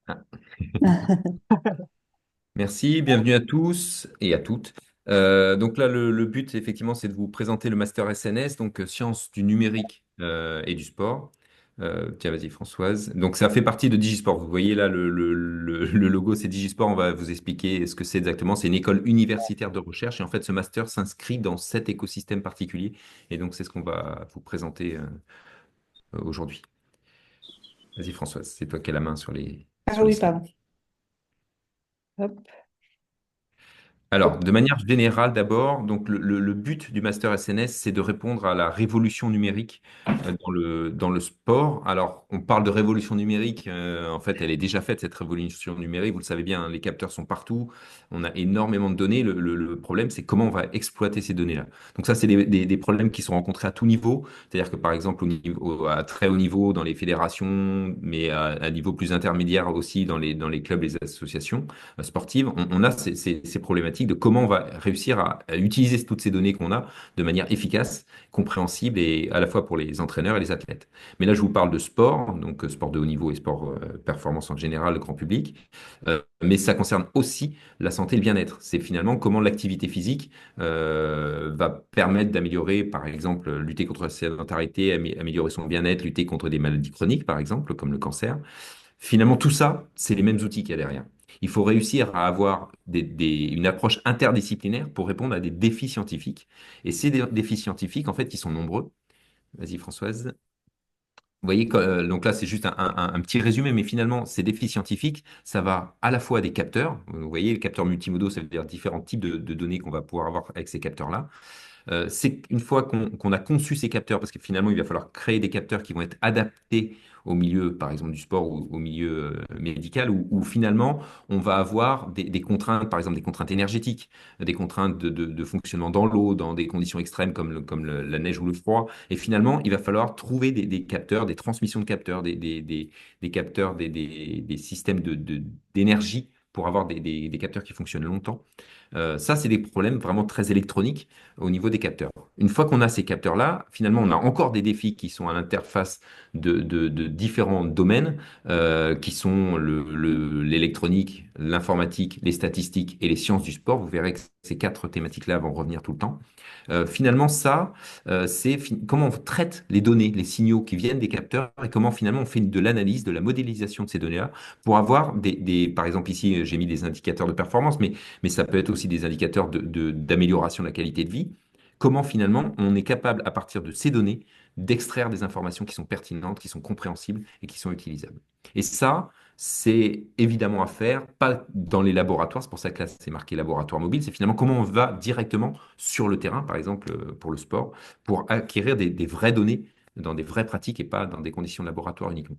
Ah, merci, bienvenue à tous et à toutes. Donc là, le but, effectivement, c'est de vous présenter le master SNS, donc sciences du numérique et du sport. Tiens, vas-y, Françoise. Donc ça fait partie de Digisport. Vous voyez là, le logo, c'est Digisport. On va vous expliquer ce que c'est exactement. C'est une école universitaire de recherche et en fait, ce master s'inscrit dans cet écosystème particulier. Et donc, c'est ce qu'on va vous présenter aujourd'hui. Vas-y, Françoise, c'est toi qui as la main sur Ah sur les oui, slides. pardon. Hop. Alors, Ok. de manière générale, d'abord, donc le but du master SNS, c'est de répondre à la révolution numérique dans le sport. Alors, on parle de révolution numérique, en fait, elle est déjà faite, cette révolution numérique. Vous le savez bien, hein, les capteurs sont partout, on a énormément de données. Le problème, c'est comment on va exploiter ces données-là. Donc ça, c'est des problèmes qui sont rencontrés à tout niveau. C'est-à-dire que, par exemple, à très haut niveau dans les fédérations, mais à niveau plus intermédiaire aussi dans les clubs, les associations sportive, on a ces problématiques de comment on va réussir à utiliser toutes ces données qu'on a de manière efficace, compréhensible et à la fois pour les entraîneurs et les athlètes. Mais là, je vous parle de sport, donc sport de haut niveau et sport performance en général, le grand public. Mais ça concerne aussi la santé et le bien-être. C'est finalement comment l'activité physique va permettre d'améliorer, par exemple, lutter contre la sédentarité, améliorer son bien-être, lutter contre des maladies chroniques, par exemple, comme le cancer. Finalement, tout ça, c'est les mêmes outils qu'il y a derrière. Il faut réussir à avoir une approche interdisciplinaire pour répondre à des défis scientifiques. Et ces défis scientifiques, en fait, qui sont nombreux. Vas-y, Françoise. Vous voyez, donc là, c'est juste un petit résumé, mais finalement, ces défis scientifiques, ça va à la fois des capteurs. Vous voyez, les capteurs multimodaux, ça veut dire différents types de données qu'on va pouvoir avoir avec ces capteurs-là. C'est une fois qu'on a conçu ces capteurs, parce que finalement, il va falloir créer des capteurs qui vont être adaptés au milieu, par exemple, du sport ou au milieu médical, où finalement, on va avoir des contraintes, par exemple, des contraintes énergétiques, des contraintes de fonctionnement dans l'eau, dans des conditions extrêmes comme la neige ou le froid. Et finalement, il va falloir trouver des capteurs, des transmissions de capteurs, des capteurs, des systèmes d'énergie pour avoir des capteurs qui fonctionnent longtemps. Ça, c'est des problèmes vraiment très électroniques au niveau des capteurs. Une fois qu'on a ces capteurs-là, finalement, on a encore des défis qui sont à l'interface de différents domaines, qui sont l'électronique, l'informatique, les statistiques et les sciences du sport. Vous verrez que ces quatre thématiques-là vont revenir tout le temps. Finalement, ça, comment on traite les données, les signaux qui viennent des capteurs et comment finalement on fait de l'analyse, de la modélisation de ces données-là pour avoir par exemple ici, j'ai mis des indicateurs de performance, mais ça peut être aussi des indicateurs d'amélioration de la qualité de vie. Comment finalement on est capable, à partir de ces données, d'extraire des informations qui sont pertinentes, qui sont compréhensibles et qui sont utilisables. Et ça, c'est évidemment à faire, pas dans les laboratoires, c'est pour ça que là c'est marqué laboratoire mobile, c'est finalement comment on va directement sur le terrain, par exemple pour le sport, pour acquérir des vraies données dans des vraies pratiques et pas dans des conditions de laboratoire uniquement.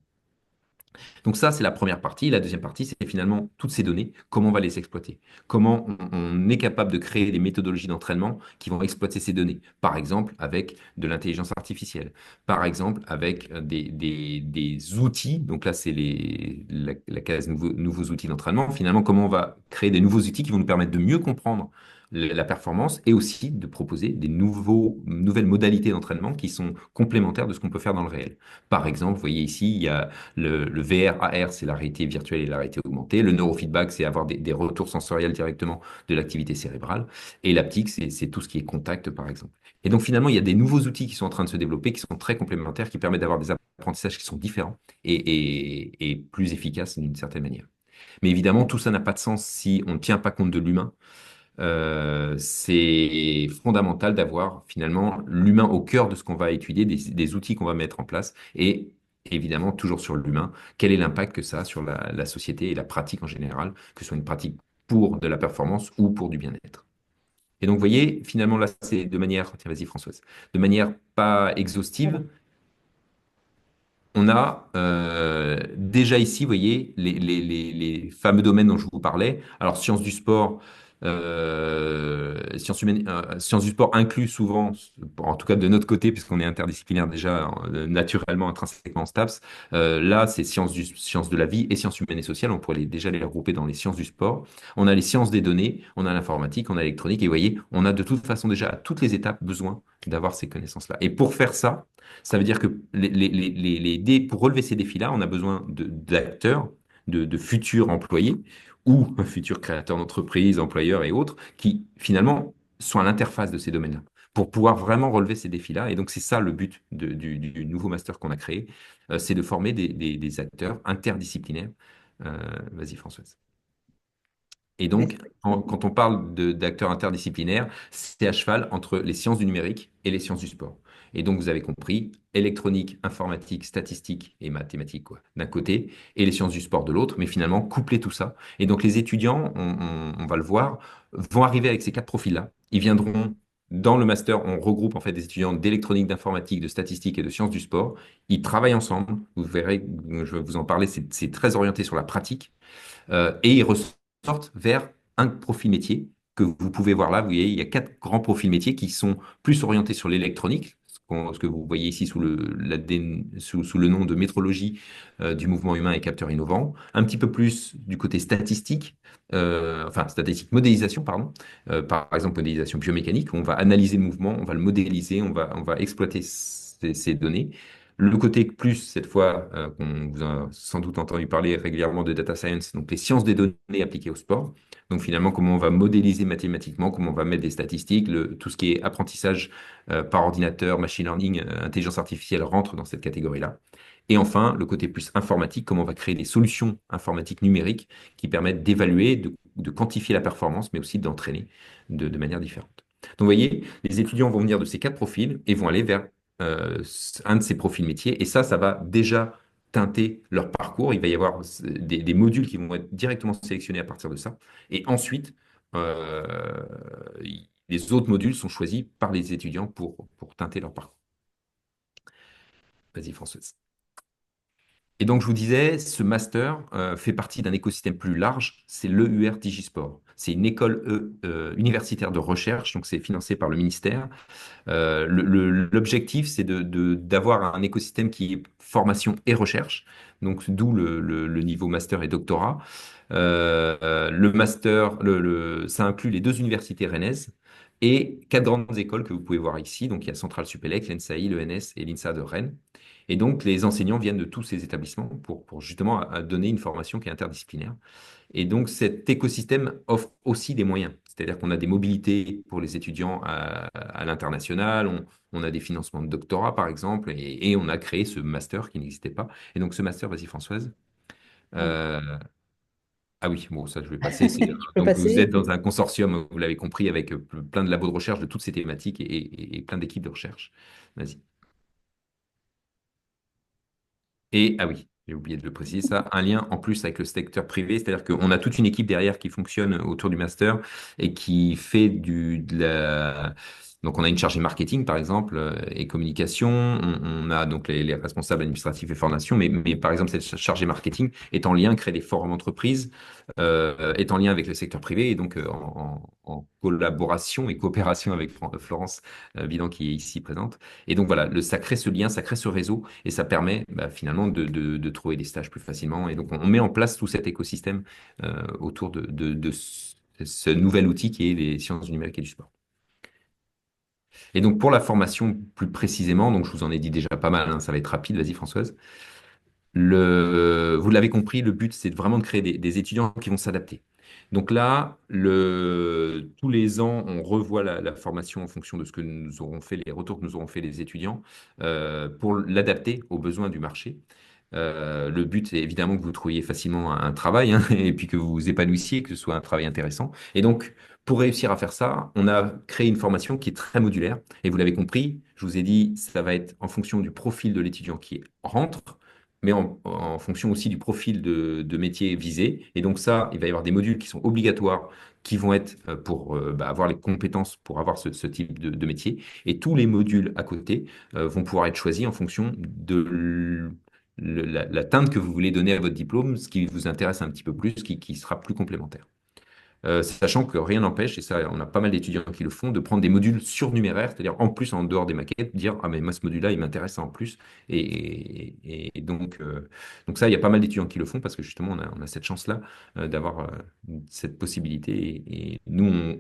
Donc ça, c'est la première partie. La deuxième partie, c'est finalement toutes ces données, comment on va les exploiter. Comment on est capable de créer des méthodologies d'entraînement qui vont exploiter ces données. Par exemple, avec de l'intelligence artificielle. Par exemple, avec des outils. Donc là, c'est la case nouveaux outils d'entraînement. Finalement, comment on va créer des nouveaux outils qui vont nous permettre de mieux comprendre la performance et aussi de proposer nouvelles modalités d'entraînement qui sont complémentaires de ce qu'on peut faire dans le réel. Par exemple, vous voyez ici, il y a le VR, AR, c'est la réalité virtuelle et la réalité augmentée. Le neurofeedback, c'est avoir des retours sensoriels directement de l'activité cérébrale. Et l'haptique, c'est tout ce qui est contact, par exemple. Et donc, finalement, il y a des nouveaux outils qui sont en train de se développer, qui sont très complémentaires, qui permettent d'avoir des apprentissages qui sont différents et plus efficaces d'une certaine manière. Mais évidemment, tout ça n'a pas de sens si on ne tient pas compte de l'humain. C'est fondamental d'avoir finalement l'humain au cœur de ce qu'on va étudier, des outils qu'on va mettre en place et évidemment toujours sur l'humain. Quel est l'impact que ça a sur la société et la pratique en général, que ce soit une pratique pour de la performance ou pour du bien-être. Et donc, vous voyez, finalement, là, c'est de manière, tiens, vas-y, Françoise, de manière pas exhaustive, Pardon. on a déjà ici, vous voyez, les fameux domaines dont je vous parlais. Alors, sciences du sport, Sciences humaines, sciences du sport inclus souvent, en tout cas de notre côté, puisqu'on est interdisciplinaire déjà naturellement, intrinsèquement en STAPS. Là, c'est sciences de la vie et sciences humaines et sociales. On pourrait déjà les regrouper dans les sciences du sport. On a les sciences des données, on a l'informatique, on a l'électronique. Et vous voyez, on a de toute façon déjà à toutes les étapes besoin d'avoir ces connaissances-là. Et pour faire ça, ça veut dire que pour relever ces défis-là, on a besoin d'acteurs, de futurs employés ou futurs créateurs d'entreprises, employeurs et autres, qui finalement sont à l'interface de ces domaines-là, pour pouvoir vraiment relever ces défis-là. Et donc, c'est ça le but du nouveau master qu'on a créé, c'est de former des acteurs interdisciplinaires. Vas-y, Françoise. Et donc, quand on parle d'acteurs interdisciplinaires, c'est à cheval entre les sciences du numérique et les sciences du sport. Et donc, vous avez compris, électronique, informatique, statistique et mathématiques, quoi, d'un côté, et les sciences du sport de l'autre, mais finalement, coupler tout ça. Et donc, les étudiants, on va le voir, vont arriver avec ces quatre profils-là. Ils viendront dans le master, on regroupe en fait des étudiants d'électronique, d'informatique, de statistique et de sciences du sport. Ils travaillent ensemble. Vous verrez, je vais vous en parler, c'est très orienté sur la pratique et ils ressortent vers un profil métier que vous pouvez voir là. Vous voyez, il y a quatre grands profils métiers qui sont plus orientés sur l'électronique, ce que vous voyez ici sous le nom de métrologie du mouvement humain et capteurs innovants, un petit peu plus du côté statistique, enfin statistique modélisation, pardon. Par exemple, modélisation biomécanique, on va analyser le mouvement, on va le modéliser, on va exploiter ces données. Le côté plus, cette fois, qu'on vous a sans doute entendu parler régulièrement de data science, donc les sciences des données appliquées au sport. Donc finalement, comment on va modéliser mathématiquement, comment on va mettre des statistiques, tout ce qui est apprentissage par ordinateur, machine learning, intelligence artificielle rentre dans cette catégorie-là. Et enfin, le côté plus informatique, comment on va créer des solutions informatiques numériques qui permettent d'évaluer, de quantifier la performance, mais aussi d'entraîner de manière différente. Donc vous voyez, les étudiants vont venir de ces quatre profils et vont aller vers euh, un de ces profils métiers. Et ça va déjà teinter leur parcours. Il va y avoir des modules qui vont être directement sélectionnés à partir de ça. Et ensuite, euh, les autres modules sont choisis par les étudiants pour teinter leur parcours. Vas-y, Françoise. Et donc, je vous disais, ce master fait partie d'un écosystème plus large, c'est l'EUR Digisport. C'est une école universitaire de recherche, donc c'est financé par le ministère. L'objectif, c'est d'avoir un écosystème qui est formation et recherche, donc d'où le niveau master et doctorat. Le master, ça inclut les deux universités rennaises et quatre grandes écoles que vous pouvez voir ici. Donc il y a Centrale Supélec, l'ENSAI, l'ENS et l'INSA de Rennes. Et donc les enseignants viennent de tous ces établissements pour justement donner une formation qui est interdisciplinaire. Et donc, cet écosystème offre aussi des moyens. C'est-à-dire qu'on a des mobilités pour les étudiants à l'international, on a des financements de doctorat, par exemple, et on a créé ce master qui n'existait pas. Et donc, ce master, vas-y, Françoise. Oui. Euh, ah oui, bon, ça, je vais passer. Tu peux Donc, vous êtes passer. dans un consortium, vous l'avez compris, avec plein de labos de recherche de toutes ces thématiques et plein d'équipes de recherche. Vas-y. Et, ah oui, j'ai oublié de le préciser, ça, un lien en plus avec le secteur privé, c'est-à-dire qu'on a toute une équipe derrière qui fonctionne autour du master et qui fait Donc on a une chargée marketing, par exemple, et communication, on a donc les responsables administratifs et formation, mais par exemple, cette chargée marketing est en lien, crée des forums entreprises, est en lien avec le secteur privé et donc en collaboration et coopération avec Florence Bidan qui est ici présente. Et donc voilà, ça crée ce lien, ça crée ce réseau et ça permet finalement de trouver des stages plus facilement. Et donc, on met en place tout cet écosystème autour de ce nouvel outil qui est les sciences du numérique et du sport. Et donc, pour la formation plus précisément, donc je vous en ai dit déjà pas mal, hein, ça va être rapide, vas-y Françoise. Vous l'avez compris, le but, c'est vraiment de créer des étudiants qui vont s'adapter. Donc là, tous les ans, on revoit la formation en fonction de ce que nous aurons fait, les retours que nous auront fait les étudiants, pour l'adapter aux besoins du marché. Le but, c'est évidemment que vous trouviez facilement un travail, hein, et puis que vous vous épanouissiez, que ce soit un travail intéressant. Et donc, pour réussir à faire ça, on a créé une formation qui est très modulaire. Et vous l'avez compris, je vous ai dit, ça va être en fonction du profil de l'étudiant qui rentre, mais en fonction aussi du profil de métier visé. Et donc ça, il va y avoir des modules qui sont obligatoires, qui vont être pour avoir les compétences pour avoir ce type de métier. Et tous les modules à côté vont pouvoir être choisis en fonction de la teinte que vous voulez donner à votre diplôme, ce qui vous intéresse un petit peu plus, qui sera plus complémentaire. Sachant que rien n'empêche, et ça, on a pas mal d'étudiants qui le font, de prendre des modules surnuméraires, c'est-à-dire en plus, en dehors des maquettes, dire, ah mais moi, ce module-là, il m'intéresse en plus. Et donc ça, il y a pas mal d'étudiants qui le font parce que justement, on a cette chance-là d'avoir cette possibilité. Et nous,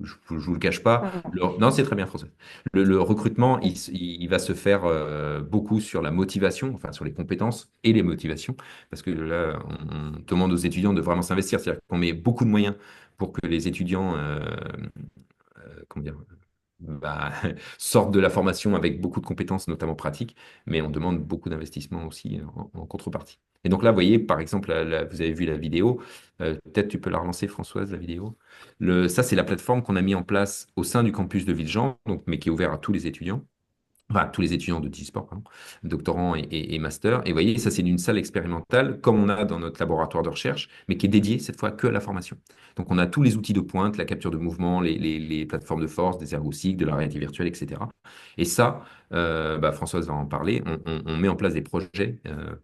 je vous le cache pas, Ah, non, c'est très bien, François. Le recrutement, il va se faire beaucoup sur la motivation, enfin sur les compétences et les motivations, parce que là, on demande aux étudiants de vraiment s'investir, c'est-à-dire qu'on met beaucoup de moyens pour que les étudiants comment dire, bah, sortent de la formation avec beaucoup de compétences, notamment pratiques, mais on demande beaucoup d'investissement aussi en contrepartie. Et donc là, vous voyez, par exemple, vous avez vu la vidéo, peut-être tu peux la relancer, Françoise, la vidéo. Ça, c'est la plateforme qu'on a mis en place au sein du campus de Villejean, donc, mais qui est ouvert à tous les étudiants. Enfin, tous les étudiants de Digisport, pardon, doctorants et master. Et vous voyez, ça, c'est une salle expérimentale, comme on a dans notre laboratoire de recherche, mais qui est dédiée cette fois que à la formation. Donc, on a tous les outils de pointe, la capture de mouvement, les plateformes de force, des ergocycles, de la réalité virtuelle, etc. Et ça, Françoise va en parler, on met en place des projets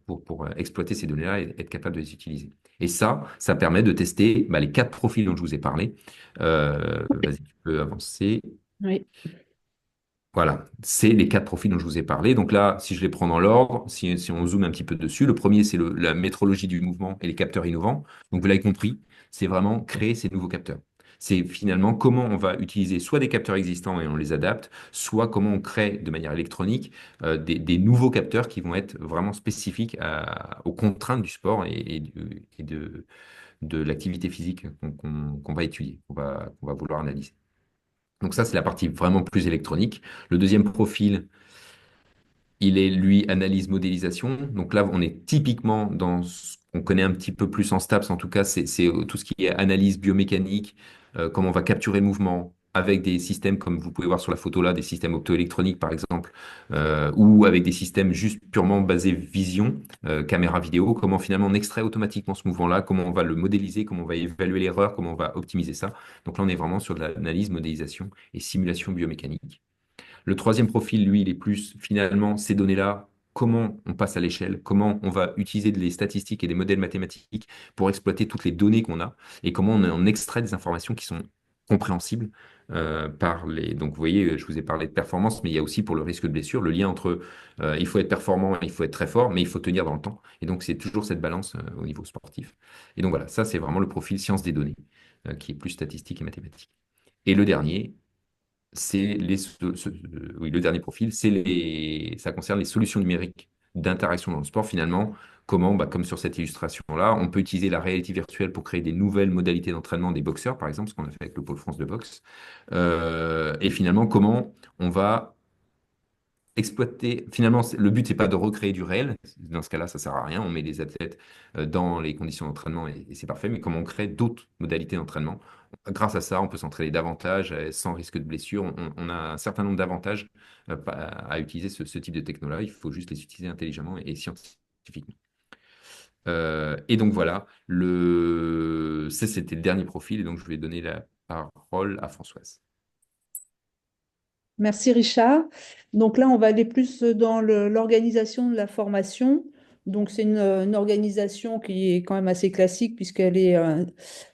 pour exploiter ces données-là et être capable de les utiliser. Et ça permet de tester les 4 profils dont je vous ai parlé. Vas-y, tu peux avancer. oui. Voilà, c'est les 4 profils dont je vous ai parlé. Donc là, si je les prends dans l'ordre, si on zoome un petit peu dessus, le premier, c'est la métrologie du mouvement et les capteurs innovants. Donc vous l'avez compris, c'est vraiment créer ces nouveaux capteurs. C'est finalement comment on va utiliser soit des capteurs existants et on les adapte, soit comment on crée de manière électronique des nouveaux capteurs qui vont être vraiment spécifiques aux contraintes du sport et de l'activité physique qu'on va étudier, qu'on va vouloir analyser. Donc ça, c'est la partie vraiment plus électronique. Le deuxième profil, il est, lui, analyse modélisation. Donc là, on est typiquement dans ce qu'on connaît un petit peu plus en STAPS. En tout cas, c'est tout ce qui est analyse biomécanique, comment on va capturer le mouvement avec des systèmes, comme vous pouvez voir sur la photo là, des systèmes optoélectroniques, par exemple, ou avec des systèmes juste purement basés vision, caméra vidéo, comment finalement on extrait automatiquement ce mouvement-là, comment on va le modéliser, comment on va évaluer l'erreur, comment on va optimiser ça. Donc là, on est vraiment sur de l'analyse, modélisation et simulation biomécanique. Le troisième profil, lui, il est plus finalement ces données-là, comment on passe à l'échelle, comment on va utiliser des statistiques et des modèles mathématiques pour exploiter toutes les données qu'on a et comment on en extrait des informations qui sont compréhensibles par les. Donc, vous voyez, je vous ai parlé de performance, mais il y a aussi pour le risque de blessure le lien entre il faut être performant, il faut être très fort, mais il faut tenir dans le temps. Et donc, c'est toujours cette balance au niveau sportif. Et donc, voilà, ça, c'est vraiment le profil sciences des données qui est plus statistique et mathématique. Et le dernier, oui, le dernier profil, ça concerne les solutions numériques d'interaction dans le sport. Finalement, comment, comme sur cette illustration-là, on peut utiliser la réalité virtuelle pour créer des nouvelles modalités d'entraînement des boxeurs, par exemple, ce qu'on a fait avec le Pôle France de boxe. Et finalement, comment on va exploiter. Finalement, le but, c'est pas de recréer du réel. Dans ce cas-là, ça sert à rien. On met les athlètes dans les conditions d'entraînement et c'est parfait. Mais comment on crée d'autres modalités d'entraînement? Grâce à ça, on peut s'entraîner davantage sans risque de blessure. On a un certain nombre d'avantages à utiliser ce type de techno-là. Il faut juste les utiliser intelligemment et scientifiquement. Et donc voilà, c'était le dernier profil. Et donc, je vais donner la parole à Françoise. Merci Richard. Donc là, on va aller plus dans l'organisation de la formation. Donc c'est une organisation qui est quand même assez classique puisqu'elle est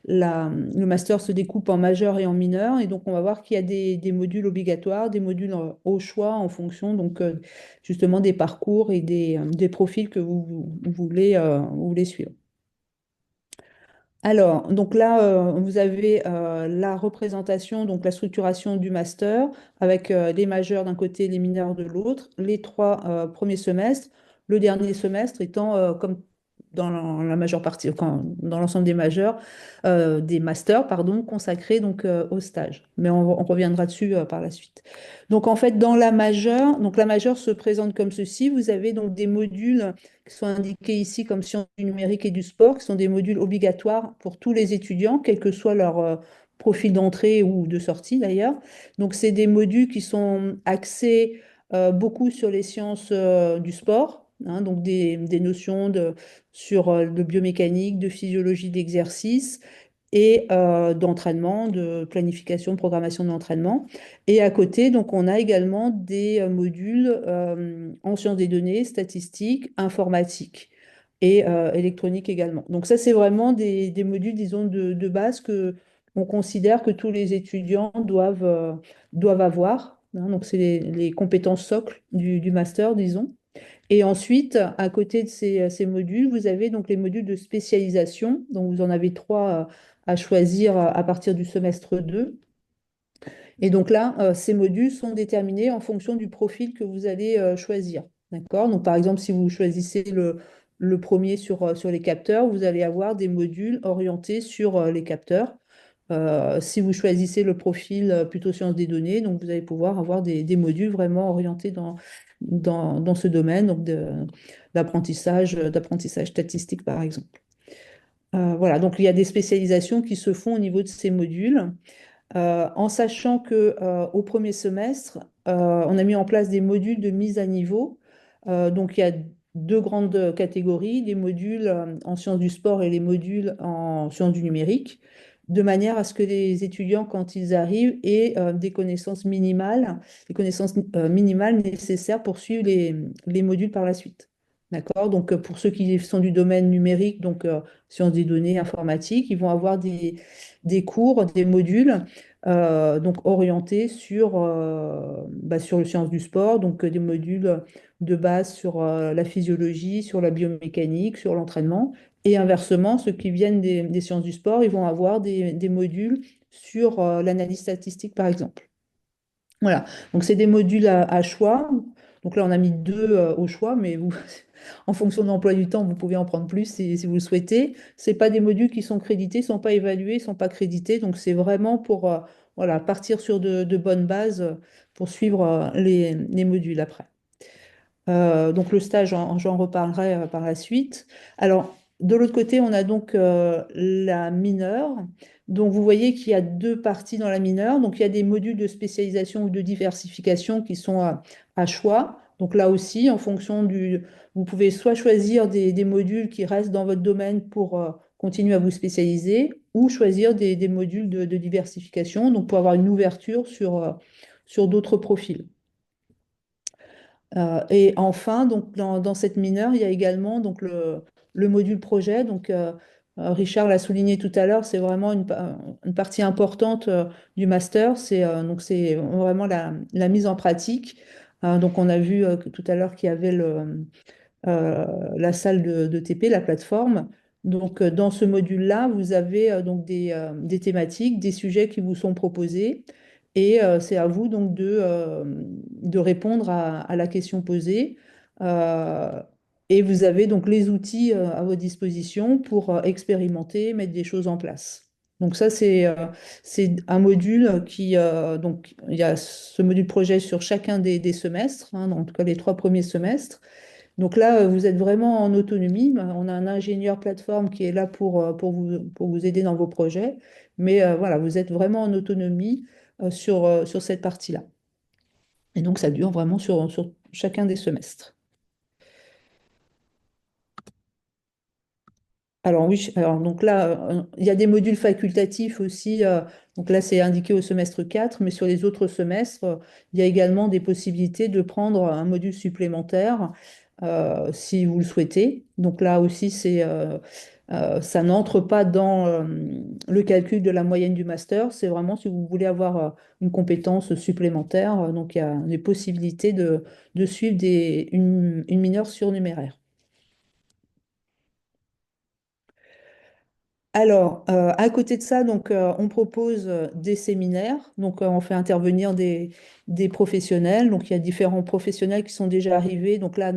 le master se découpe en majeur et en mineur. Et donc on va voir qu'il y a des modules obligatoires, des modules au choix en fonction donc justement des parcours et des profils que vous voulez suivre. Alors, donc là, vous avez la représentation, donc la structuration du master, avec les majeurs d'un côté, les mineurs de l'autre, les 3 premiers semestres, le dernier semestre étant, comme dans la majeure partie, dans l'ensemble des majeurs, des masters, pardon, consacrés donc au stage. Mais on reviendra dessus par la suite. Donc en fait, dans la majeure se présente comme ceci. Vous avez donc des modules qui sont indiqués ici comme sciences du numérique et du sport, qui sont des modules obligatoires pour tous les étudiants, quel que soit leur profil d'entrée ou de sortie d'ailleurs. Donc, c'est des modules qui sont axés beaucoup sur les sciences du sport, hein, donc des notions sur de biomécanique, de physiologie d'exercice et d'entraînement, de planification, de programmation de l'entraînement. Et à côté, donc, on a également des modules en sciences des données, statistiques, informatique. et électronique également. Donc ça, c'est vraiment des modules, disons, de base que on considère que tous les étudiants doivent avoir, hein. Donc c'est les compétences socles du master, disons. Et ensuite, à côté de ces modules, vous avez donc les modules de spécialisation. Donc vous en avez trois à choisir à partir du semestre 2. Et donc là, ces modules sont déterminés en fonction du profil que vous allez choisir. D'accord? Donc par exemple, si vous choisissez le premier sur les capteurs, vous allez avoir des modules orientés sur les capteurs. Si vous choisissez le profil plutôt sciences des données, donc vous allez pouvoir avoir des modules vraiment orientés dans ce domaine, donc d'apprentissage statistique par exemple. Voilà, donc il y a des spécialisations qui se font au niveau de ces modules. En sachant que au premier semestre, on a mis en place des modules de mise à niveau. Donc, il y a deux grandes catégories, les modules en sciences du sport et les modules en sciences du numérique, de manière à ce que les étudiants, quand ils arrivent, aient des connaissances minimales, les connaissances minimales nécessaires pour suivre les modules par la suite. D'accord? Donc, pour ceux qui sont du domaine numérique, donc sciences des données, informatique, ils vont avoir des cours, des modules donc orientés sur le sciences du sport, donc des modules de base sur la physiologie, sur la biomécanique, sur l'entraînement. Et inversement, ceux qui viennent des sciences du sport, ils vont avoir des modules sur l'analyse statistique, par exemple. Voilà, donc c'est des modules à choix. Donc là, on a mis deux au choix, mais vous, en fonction de l'emploi du temps, vous pouvez en prendre plus si vous le souhaitez. Ce pas des modules qui sont crédités, ne sont pas évalués, ne sont pas crédités. Donc c'est vraiment pour voilà, partir sur de bonnes bases pour suivre les modules après. Donc le stage, j'en reparlerai par la suite. Alors, de l'autre côté, on a donc la mineure. Donc vous voyez qu'il y a deux parties dans la mineure. Donc il y a des modules de spécialisation ou de diversification qui sont à choix. Donc là aussi, en fonction vous pouvez soit choisir des modules qui restent dans votre domaine pour continuer à vous spécialiser, ou choisir des modules de diversification, donc pour avoir une ouverture sur d'autres profils. Et enfin, donc dans cette mineure, il y a également donc le module projet. Donc, Richard l'a souligné tout à l'heure, c'est vraiment une partie importante du master. C'est vraiment la mise en pratique. Donc, on a vu tout à l'heure qu'il y avait la salle de TP, la plateforme. Donc, dans ce module-là, vous avez donc des thématiques, des sujets qui vous sont proposés. Et c'est à vous donc de répondre à la question posée. Euh, et vous avez donc les outils à votre disposition pour expérimenter, mettre des choses en place. Donc ça, c'est un module donc il y a ce module projet sur chacun des semestres, hein, en tout cas les trois premiers semestres. Donc là, vous êtes vraiment en autonomie. On a un ingénieur plateforme qui est là pour vous aider dans vos projets. Mais voilà, vous êtes vraiment en autonomie sur cette partie-là. Et donc, ça dure vraiment sur chacun des semestres. Alors oui, alors donc là, il y a des modules facultatifs aussi. Donc là, c'est indiqué au semestre 4, mais sur les autres semestres, il y a également des possibilités de prendre un module supplémentaire si vous le souhaitez. Donc là aussi, ça n'entre pas dans le calcul de la moyenne du master. C'est vraiment si vous voulez avoir une compétence supplémentaire. Donc il y a des possibilités de suivre une mineure surnuméraire. Alors, à côté de ça, donc, on propose des séminaires. Donc, on fait intervenir des professionnels. Donc, il y a différents professionnels qui sont déjà arrivés, donc là,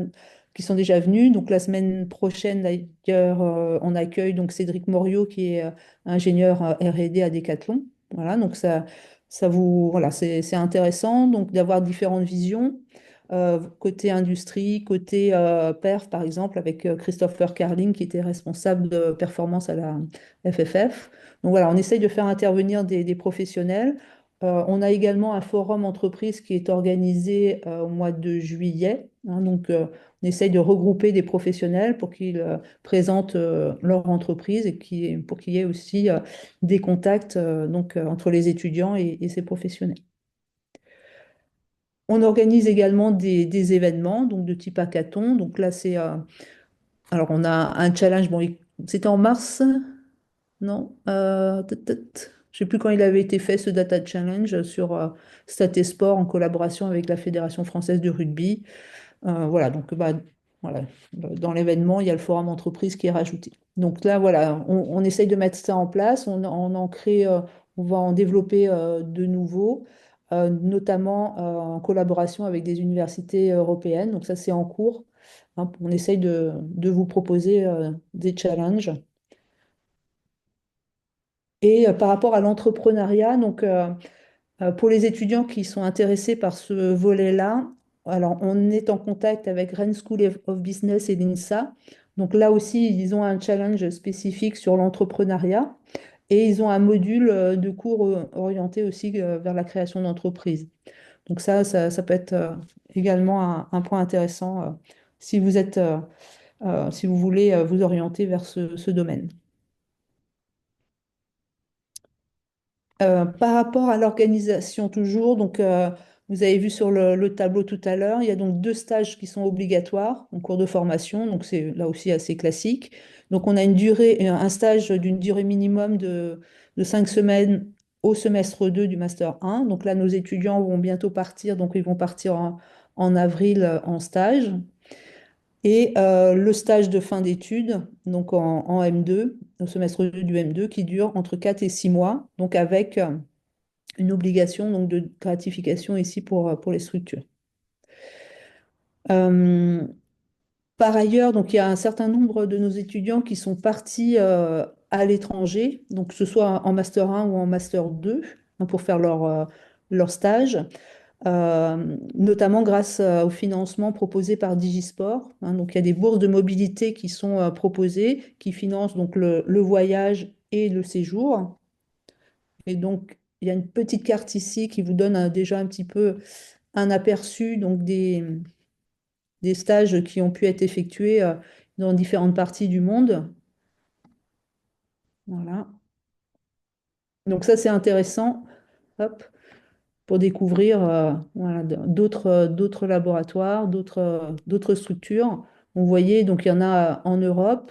qui sont déjà venus. Donc, la semaine prochaine, d'ailleurs, on accueille donc Cédric Morio, qui est ingénieur R&D à Decathlon. Voilà, donc voilà, c'est intéressant donc d'avoir différentes visions. Côté industrie, côté perf, par exemple, avec Christopher Carling, qui était responsable de performance à la FFF. Donc voilà, on essaye de faire intervenir des professionnels. On a également un forum entreprise qui est organisé au mois de juillet, hein. Donc, on essaye de regrouper des professionnels pour qu'ils présentent leur entreprise et pour qu'il y ait aussi des contacts entre les étudiants et ces professionnels. On organise également des événements donc de type hackathon. Donc là, Alors, on a un challenge, bon, c'était en mars, non? Je ne sais plus quand il avait été fait, ce Data Challenge sur Stat et Sport en collaboration avec la Fédération française de rugby. Voilà, donc bah, voilà, dans l'événement, il y a le forum entreprise qui est rajouté. Donc là, voilà, on essaye de mettre ça en place, on en crée, on va en développer de nouveaux, notamment en collaboration avec des universités européennes. Donc ça, c'est en cours. Hein, on essaye de vous proposer des challenges. Et par rapport à l'entrepreneuriat, donc pour les étudiants qui sont intéressés par ce volet-là, alors on est en contact avec Rennes School of Business et l'INSA. Donc là aussi, ils ont un challenge spécifique sur l'entrepreneuriat et ils ont un module de cours orienté aussi vers la création d'entreprise. Donc ça peut être également un point intéressant si vous êtes, si vous voulez vous orienter vers ce domaine. Par rapport à l'organisation toujours, donc vous avez vu sur le tableau tout à l'heure, il y a donc 2 stages qui sont obligatoires en cours de formation, donc c'est là aussi assez classique. Donc on a une durée, un stage d'une durée minimum de 5 semaines au semestre 2 du master 1. Donc là, nos étudiants vont bientôt partir, donc ils vont partir en avril en stage. Et le stage de fin d'études, donc en M2, au semestre 2 du M2, qui dure entre 4 et 6 mois, donc avec une obligation donc, de gratification ici pour les structures. Euh, Par ailleurs, donc, il y a un certain nombre de nos étudiants qui sont partis à l'étranger, donc que ce soit en Master 1 ou en Master 2, hein, pour faire leur stage, notamment grâce au financement proposé par Digisport. Hein. Donc, il y a des bourses de mobilité qui sont proposées, qui financent donc le voyage et le séjour. Et donc, il y a une petite carte ici qui vous donne déjà un petit peu un aperçu donc des stages qui ont pu être effectués dans différentes parties du monde. Voilà. Donc ça, c'est intéressant, hop, pour découvrir voilà, d'autres laboratoires, d'autres structures. Vous voyez, donc il y en a en Europe,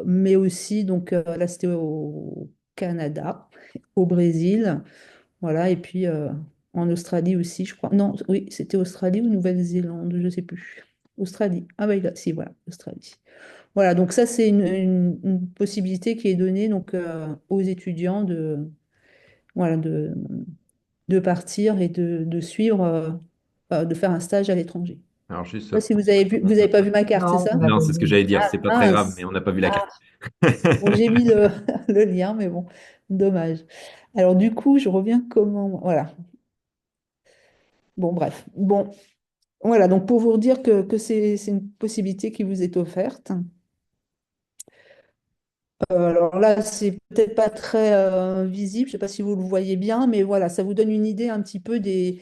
mais aussi, donc là, c'était au Canada, au Brésil. Voilà, et puis en Australie aussi, je crois. Non, oui, c'était Australie ou Nouvelle-Zélande, je ne sais plus. Australie. Ah bah si, voilà, Australie. Voilà, donc ça, c'est une possibilité qui est donnée donc, aux étudiants voilà, de partir et de suivre, de faire un stage à l'étranger. Alors juste, Je sais pas si vous avez vu, vous n'avez pas vu ma carte, c'est Non, on ça? n'a non, pas c'est ce que vu. j'allais dire. Ah, C'est pas très grave, mais mince. on n'a pas vu la Ah, carte. bon, j'ai mis le lien, mais bon, dommage. Alors du coup, je reviens comment. Voilà. Bon, bref. Bon, voilà, donc pour vous dire que c'est une possibilité qui vous est offerte. Alors là, c'est peut-être pas très visible, je ne sais pas si vous le voyez bien, mais voilà, ça vous donne une idée un petit peu des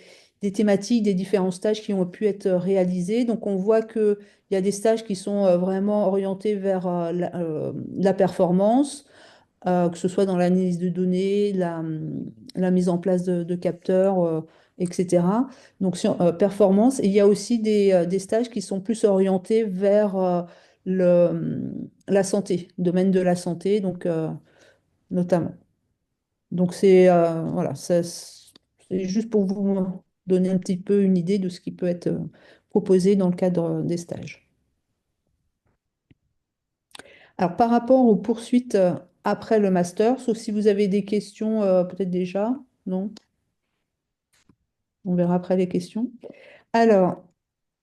thématiques, des différents stages qui ont pu être réalisés. Donc on voit qu'il y a des stages qui sont vraiment orientés vers la performance, que ce soit dans l'analyse de données, la mise en place de capteurs, etc. Donc sur performance, et il y a aussi des stages qui sont plus orientés vers la santé, le domaine de la santé, donc notamment. Donc c'est voilà, c'est juste pour vous donner un petit peu une idée de ce qui peut être proposé dans le cadre des stages. Alors par rapport aux poursuites après le master, sauf si vous avez des questions peut-être déjà, non? On verra après les questions. Alors,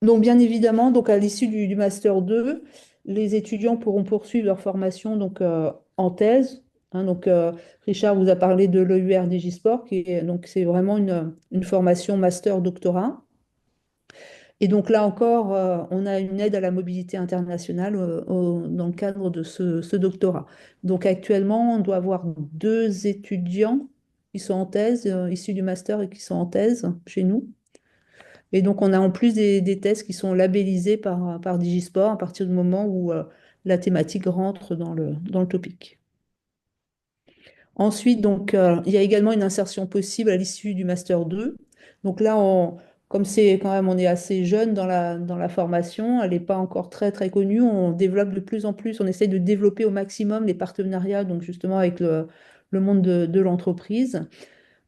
donc bien évidemment, donc à l'issue du master 2, les étudiants pourront poursuivre leur formation donc, en thèse. Hein. Donc, Richard vous a parlé de l'EUR Digisport, donc c'est vraiment une formation master-doctorat. Et donc là encore, on a une aide à la mobilité internationale dans le cadre de ce doctorat. Donc actuellement, on doit avoir 2 étudiants qui sont en thèse, issus du master et qui sont en thèse chez nous. Et donc, on a en plus des thèses qui sont labellisées par Digisport à partir du moment où la thématique rentre dans le topic. Ensuite, donc, il y a également une insertion possible à l'issue du Master 2. Donc là, comme c'est quand même, on est assez jeune dans la formation, elle n'est pas encore très très connue. On développe de plus en plus, on essaye de développer au maximum les partenariats, donc justement avec le monde de l'entreprise.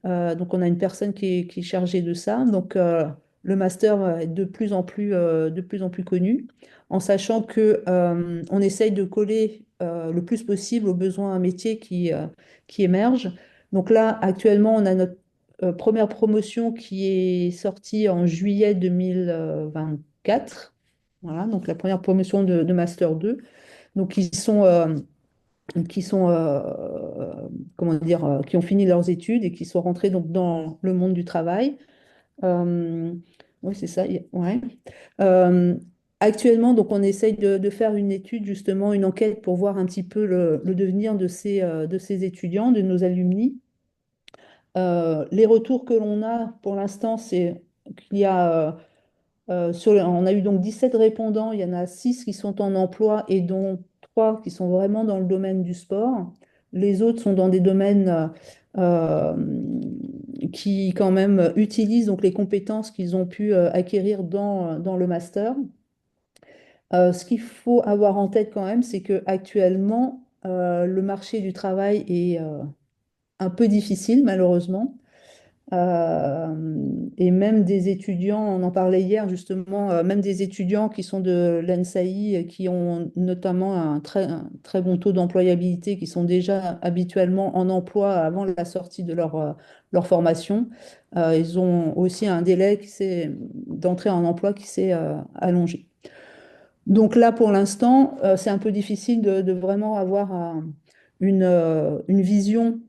Donc, on a une personne qui est chargée de ça. Donc, le master va être de plus en plus connu, en sachant que on essaye de coller le plus possible aux besoins métiers qui émergent. Donc là, actuellement, on a notre première promotion qui est sortie en juillet 2024. Voilà, donc la première promotion de Master 2. Donc, qui sont comment dire, qui ont fini leurs études et qui sont rentrés donc dans le monde du travail. Euh, oui, c'est ça. Ouais. Euh, Actuellement, donc, on essaye de faire une étude, justement, une enquête pour voir un petit peu le devenir de ces étudiants, de nos alumni. Les retours que l'on a pour l'instant, c'est qu'il y a on a eu donc 17 répondants, il y en a 6 qui sont en emploi et dont 3 qui sont vraiment dans le domaine du sport. Les autres sont dans des domaines euh, qui quand même utilisent donc les compétences qu'ils ont pu acquérir dans le master. Ce qu'il faut avoir en tête quand même, c'est que actuellement le marché du travail est un peu difficile malheureusement. Et même des étudiants, on en parlait hier justement, même des étudiants qui sont de l'ENSAI, qui ont notamment un très bon taux d'employabilité, qui sont déjà habituellement en emploi avant la sortie de leur formation, ils ont aussi un délai d'entrée en emploi qui s'est allongé. Donc là, pour l'instant, c'est un peu difficile de vraiment avoir une vision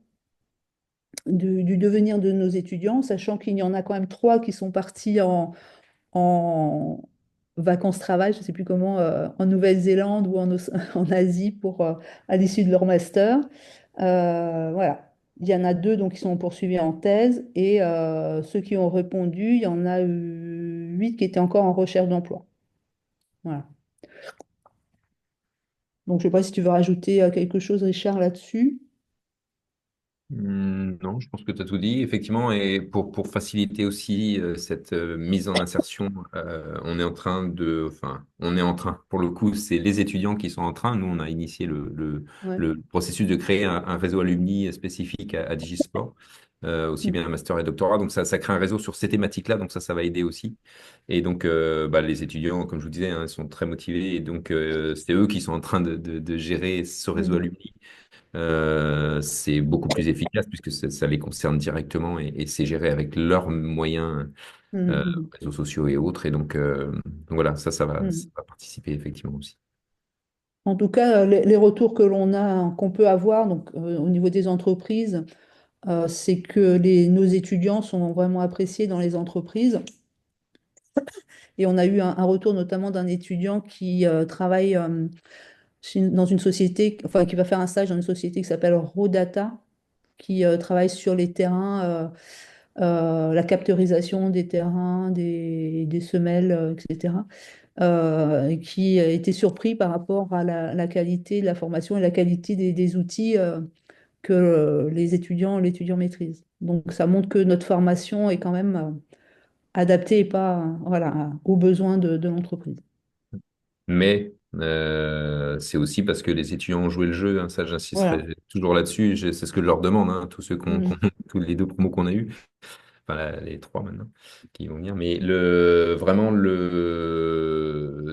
du devenir de nos étudiants, sachant qu'il y en a quand même 3 qui sont partis en vacances-travail, je ne sais plus comment, en Nouvelle-Zélande ou en Asie à l'issue de leur master. Voilà. Il y en a 2 donc, qui sont poursuivis en thèse et ceux qui ont répondu, il y en a eu 8 qui étaient encore en recherche d'emploi. Voilà. Donc, je ne sais pas si tu veux rajouter quelque chose, Richard, là-dessus. Non, je pense que tu as tout dit. Effectivement, et pour faciliter aussi cette mise en insertion, on est en train enfin, on est en train, pour le coup, c'est les étudiants qui sont en train. Nous, on a initié Ouais. le processus de créer un réseau alumni spécifique à Digisport, aussi bien un master et doctorat. Donc, ça crée un réseau sur ces thématiques-là. Donc, ça va aider aussi. Et donc, bah, les étudiants, comme je vous disais, hein, sont très motivés. Et donc, c'est eux qui sont en train de gérer ce réseau Mhm. alumni. C'est beaucoup plus efficace puisque ça les concerne directement et c'est géré avec leurs moyens, Mhm. Mhm. réseaux sociaux et autres. Et donc voilà, ça Mhm. va participer effectivement aussi. En tout cas, les retours que l'on a, qu'on peut avoir donc, au niveau des entreprises, c'est que nos étudiants sont vraiment appréciés dans les entreprises. Et on a eu un retour notamment d'un étudiant qui travaille dans une société, enfin qui va faire un stage dans une société qui s'appelle Rodata, qui travaille sur les terrains, la capturisation des terrains, des semelles, etc. Et qui a été surpris par rapport à la qualité de la formation et la qualité des outils que l'étudiant maîtrise. Donc ça montre que notre formation est quand même adaptée et pas voilà, aux besoins de l'entreprise. Mais c'est aussi parce que les étudiants ont joué le jeu, hein, ça Voilà. j'insisterai toujours là-dessus, c'est ce que je leur demande, hein, tous ceux Mhm. tous les deux promos qu'on a eus, enfin les trois maintenant qui vont venir, mais vraiment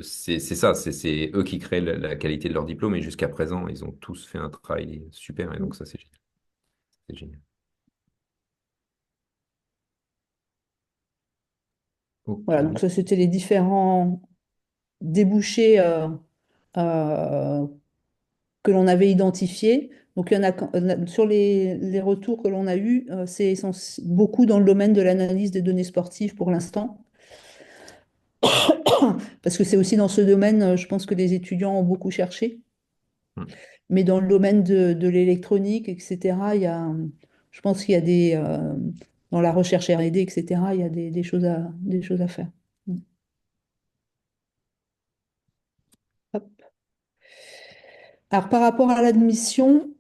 c'est ça, c'est eux qui créent la qualité de leur diplôme et jusqu'à présent ils ont tous fait un travail super et donc ça c'est génial. Voilà, Ok. donc ça c'était les différents débouchés euh, que l'on avait identifiés. Donc il y en a sur les retours que l'on a eus, beaucoup dans le domaine de l'analyse des données sportives pour l'instant. Parce que c'est aussi dans ce domaine, je pense que les étudiants ont beaucoup cherché. Mais dans le domaine de l'électronique, etc., je pense qu'il y a dans la recherche R&D, etc., il y a des choses à faire. Mm. Hop. Alors, par rapport à l'admission,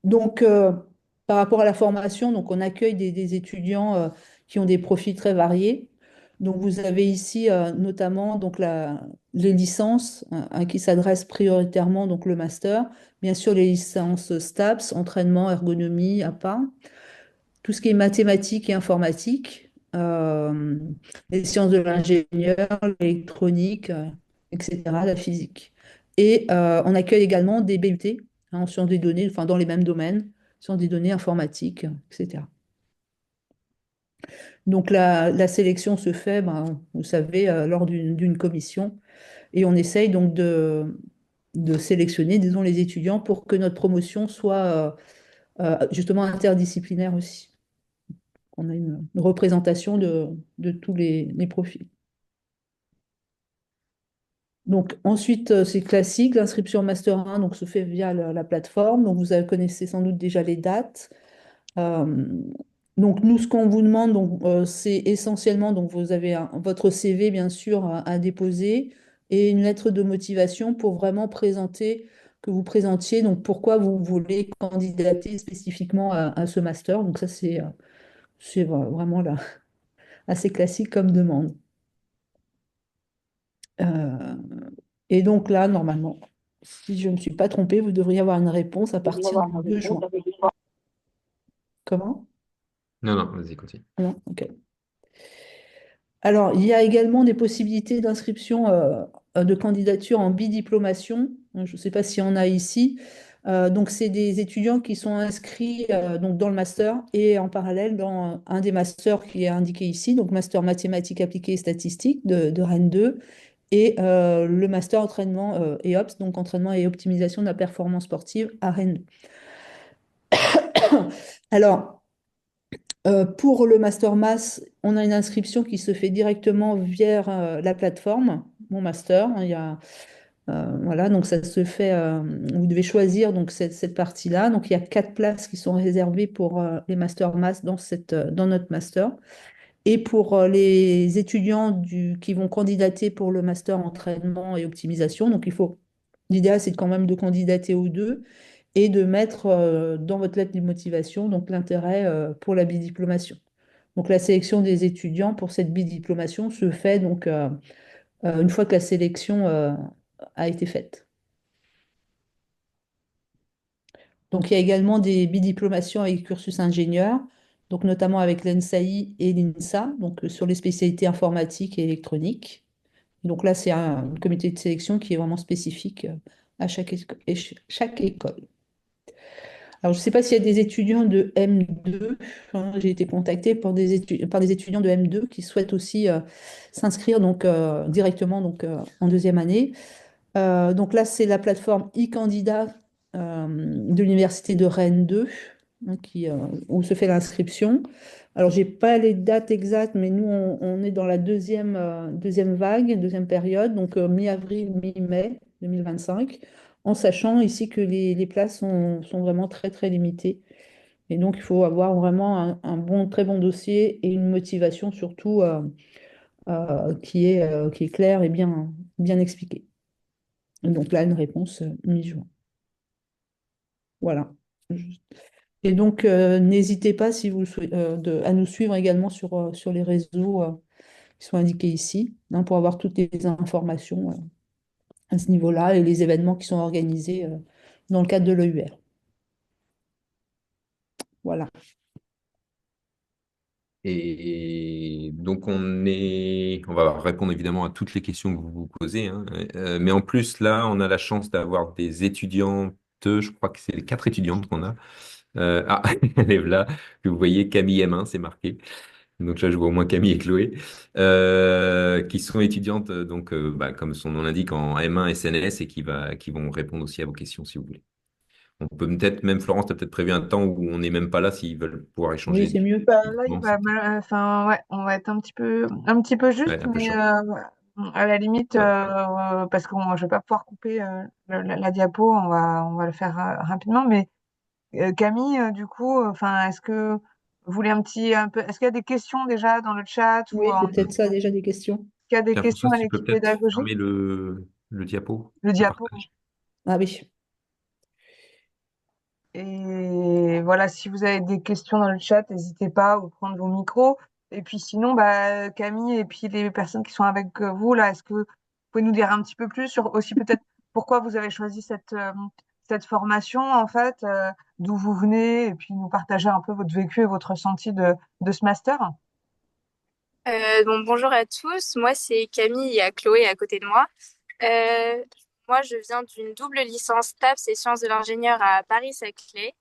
donc, par rapport à la formation, donc, on accueille des étudiants qui ont des profils très variés. Donc vous avez ici notamment donc les licences à qui s'adresse prioritairement donc le master. Bien sûr les licences STAPS, entraînement, ergonomie, APA, tout ce qui est mathématiques et informatique, les sciences de l'ingénieur, l'électronique, etc., la physique. Et on accueille également des BUT en sciences des données, enfin dans les mêmes domaines, sciences des données, informatique, etc. Donc la sélection se fait, ben, vous savez, lors d'une commission et on essaye donc de sélectionner, disons, les étudiants pour que notre promotion soit justement interdisciplinaire aussi. On a une représentation de tous les profils. Donc ensuite, c'est classique, l'inscription Master 1 donc, se fait via la plateforme. Donc vous connaissez sans doute déjà les dates. Euh, donc nous, ce qu'on vous demande, donc, c'est essentiellement, donc vous avez votre CV bien sûr à déposer et une lettre de motivation pour vraiment présenter, que vous présentiez, donc pourquoi vous voulez candidater spécifiquement à ce master. Donc ça, c'est vraiment là, assez classique comme demande. Euh, et donc là, normalement, si je ne me suis pas trompée, vous devriez avoir une réponse à partir du 2 juin. Comment? Non, non, vas-y, continue. Non? Ok. Alors, il y a également des possibilités d'inscription de candidature en bidiplomation. Je ne sais pas s'il y en a ici. Donc, c'est des étudiants qui sont inscrits donc dans le master et en parallèle dans un des masters qui est indiqué ici, donc master mathématiques appliquées et statistiques de Rennes 2 et le master entraînement et ops, donc entraînement et optimisation de la performance sportive à Rennes 2. Alors, pour le Master Mass, on a une inscription qui se fait directement via la plateforme, mon master. Il y a, voilà, donc ça se fait, vous devez choisir donc cette partie-là. Donc il y a 4 places qui sont réservées pour les Master Mass dans notre master. Et pour les étudiants qui vont candidater pour le Master entraînement et optimisation, donc l'idéal c'est quand même de candidater aux deux et de mettre dans votre lettre de motivation donc l'intérêt pour la bidiplomation. Donc la sélection des étudiants pour cette bidiplomation se fait donc une fois que la sélection a été faite. Donc il y a également des bidiplomations avec cursus ingénieur, donc notamment avec l'ENSAI et l'INSA, donc sur les spécialités informatiques et électroniques. Donc là, c'est un comité de sélection qui est vraiment spécifique à chaque école. Alors, je ne sais pas s'il y a des étudiants de M2. Hein, j'ai été contactée par des étudiants de M2 qui souhaitent aussi s'inscrire donc, directement donc, en deuxième année. Donc là, c'est la plateforme e-candidat de l'Université de Rennes 2 hein, où se fait l'inscription. Alors, je n'ai pas les dates exactes, mais nous, on est dans la deuxième vague, deuxième période, donc mi-avril, mi-mai 2025, en sachant ici que les places sont vraiment très, très limitées. Et donc, il faut avoir vraiment un très bon dossier et une motivation surtout qui est claire et bien expliquée. Donc là, une réponse mi-juin. Voilà. Et donc, n'hésitez pas si vous à nous suivre également sur les réseaux qui sont indiqués ici, hein, pour avoir toutes les informations à ce niveau-là et les événements qui sont organisés dans le cadre de l'EUR. Voilà. Et donc, on va répondre évidemment à toutes les questions que vous vous posez, hein. Mais en plus, là, on a la chance d'avoir des étudiantes, je crois que c'est les 4 étudiantes qu'on a. Elle est là, que vous voyez, Camille M1, c'est marqué. Donc là, je vois au moins Camille et Chloé, qui sont étudiantes, donc, bah, comme son nom l'indique, en M1 SNS et qui vont répondre aussi à vos questions si vous voulez. On peut peut-être, même Florence, tu as peut-être prévu un temps où on n'est même pas là s'ils veulent pouvoir Oui, échanger c'est mieux. Bah, là, directement, c'est peut-être enfin, ouais, on va être un petit peu ouais, juste, un peu mais short. à la limite, Ouais. parce que je vais pas pouvoir couper la diapo, on va le faire rapidement. Mais Camille, du coup, enfin, est-ce que vous voulez un peu, est-ce qu'il y a des questions déjà dans le chat ou Oui, c'est peut-être ça déjà des questions. qu'il y a des Tiens, questions Françoise, à tu peux l'équipe peut-être pédagogique? fermer le diapo, Le le diapo. partage. Ah oui. Et voilà, si vous avez des questions dans le chat, n'hésitez pas ou prendre vos micros. Et puis sinon, bah, Camille et puis les personnes qui sont avec vous là, est-ce que vous pouvez nous dire un petit peu plus sur aussi peut-être pourquoi vous avez choisi cette formation en fait, d'où vous venez et puis nous partager un peu votre vécu et votre ressenti de ce master? Bonjour à tous, moi c'est Camille, il y a Chloé à côté de moi. Euh, Moi je viens d'une double licence STAPS et sciences de l'ingénieur à Paris-Saclay,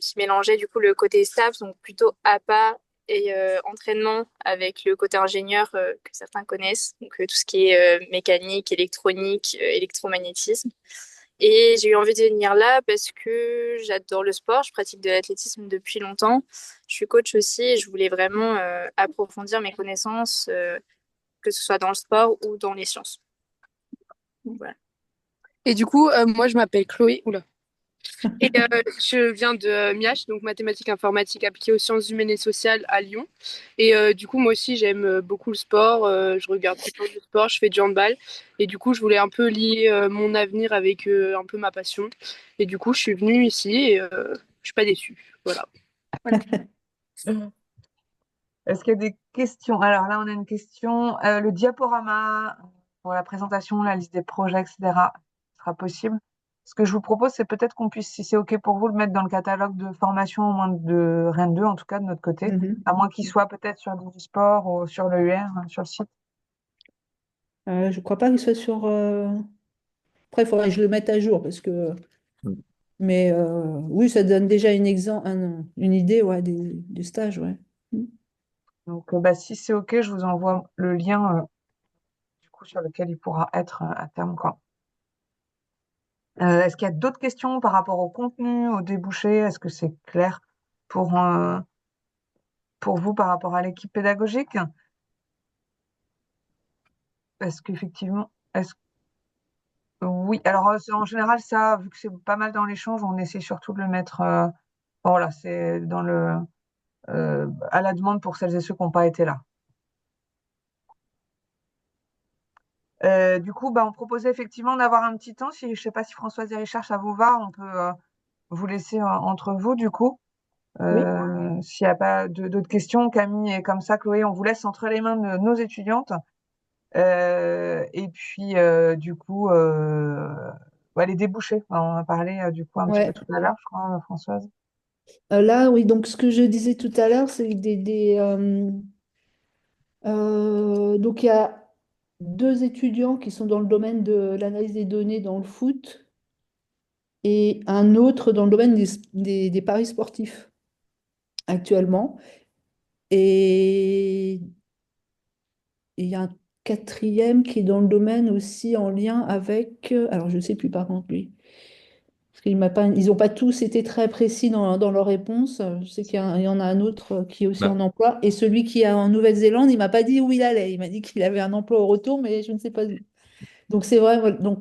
qui mélangeait du coup le côté STAPS, donc plutôt APA et entraînement avec le côté ingénieur que certains connaissent, donc tout ce qui est mécanique, électronique, électromagnétisme. Et j'ai eu envie de venir là parce que j'adore le sport, je pratique de l'athlétisme depuis longtemps. Je suis coach aussi et je voulais vraiment approfondir mes connaissances, que ce soit dans le sport ou dans les sciences. Donc, voilà. Et du coup, moi, je m'appelle Chloé. Oula. Et je viens de MIAH, donc mathématiques informatiques appliquées aux sciences humaines et sociales à Lyon. Et du coup, moi aussi, j'aime beaucoup le sport. Je regarde tout le temps du sport, je fais du handball. Et du coup, je voulais un peu lier mon avenir avec un peu ma passion. Et du coup, je suis venue ici et je suis pas déçue. Voilà. Est-ce qu'il y a des questions? Alors là, on a une question. Le diaporama pour la présentation, la liste des projets, etc., sera possible. Ce que je vous propose, c'est peut-être qu'on puisse, si c'est OK pour vous, le mettre dans le catalogue de formation, au moins de Rennes 2, en tout cas de notre côté, Mhm. à moins qu'il soit peut-être sur le sport ou sur le UR, sur le site. Je crois pas qu'il soit sur. Après, il faudrait que je le mette à jour parce que. Mais oui, ça donne déjà une idée ouais, du stage. Ouais. Mm. Donc, bah, si c'est OK, je vous envoie le lien, du coup, sur lequel il pourra être à terme, quoi. Est-ce qu'il y a d'autres questions par rapport au contenu, au débouché? Est-ce que c'est clair pour, euh, pour vous par rapport à l'équipe pédagogique? Est-ce qu'effectivement, oui, alors en général, ça, vu que c'est pas mal dans l'échange, on essaie surtout de le mettre, voilà, c'est dans à la demande pour celles et ceux qui n'ont pas été là. Du coup, bah, on proposait effectivement d'avoir un petit temps. Si, je sais pas si Françoise et Richard, ça vous va, on peut vous laisser entre vous, du coup. Oui. S'il n'y a pas d'autres questions, Camille et comme ça, Chloé, on vous laisse entre les mains de nos étudiantes. Et puis, du coup, ouais, les débouchés. On en a parlé, du coup, un petit peu Ouais. tout à l'heure, je crois, Françoise. Là, oui, donc ce que je disais tout à l'heure, c'est donc il y a deux étudiants qui sont dans le domaine de l'analyse des données dans le foot et un autre dans le domaine des paris sportifs actuellement. Et il y a un quatrième qui est dans le domaine aussi en lien avec, alors je ne sais plus par contre lui, parce qu'ils m'a pas, ils n'ont pas tous été très précis dans leur réponse. Je sais il y en a un autre qui est aussi Bah, en emploi. Et celui qui est en Nouvelle-Zélande, il m'a pas dit où il allait. Il m'a dit qu'il avait un emploi au retour, mais je ne sais pas où. Donc c'est vrai, voilà. Donc,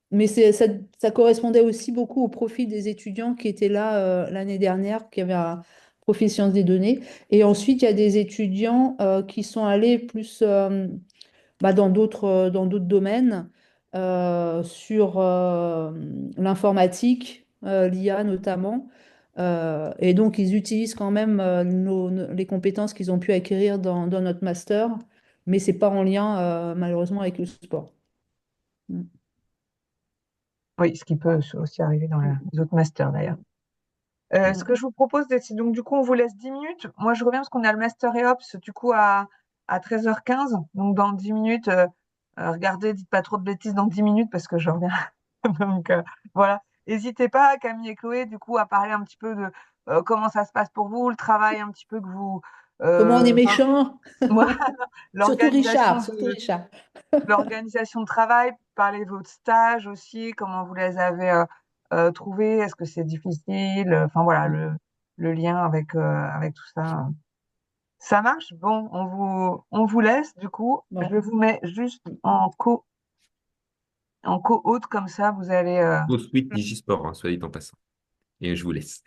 mais ça correspondait aussi beaucoup au profil des étudiants qui étaient là l'année dernière, qui avaient un profil sciences des données. Et ensuite, il y a des étudiants qui sont allés plus dans d'autres domaines, sur l'informatique, l'IA notamment. Et donc, ils utilisent quand même les compétences qu'ils ont pu acquérir dans notre master, mais c'est pas en lien, malheureusement, avec le sport. Mm. Oui, ce qui peut aussi arriver dans les autres masters, d'ailleurs. Ce Ouais. que je vous propose, c'est donc, du coup, on vous laisse 10 minutes. Moi, je reviens parce qu'on a le master EOPS, du coup, à 13h15. Donc, dans 10 minutes, regardez, dites pas trop de bêtises dans 10 minutes parce que je reviens. Donc, voilà. N'hésitez pas, Camille et Chloé, du coup, à parler un petit peu de comment ça se passe pour vous, le travail un petit peu que vous, Comment on est enfin, méchant? moi, Surtout l'organisation Richard, surtout de, Richard. l'organisation de travail, parler de votre stage aussi, comment vous les avez trouvés, est-ce que c'est difficile, enfin voilà, le lien avec tout ça. Ça marche? Bon, on vous laisse, du coup, je Bon. vous mets juste en co-hôte, comme ça, vous allez, Au suite Digisport, hein, soit dit en passant. Et je vous laisse.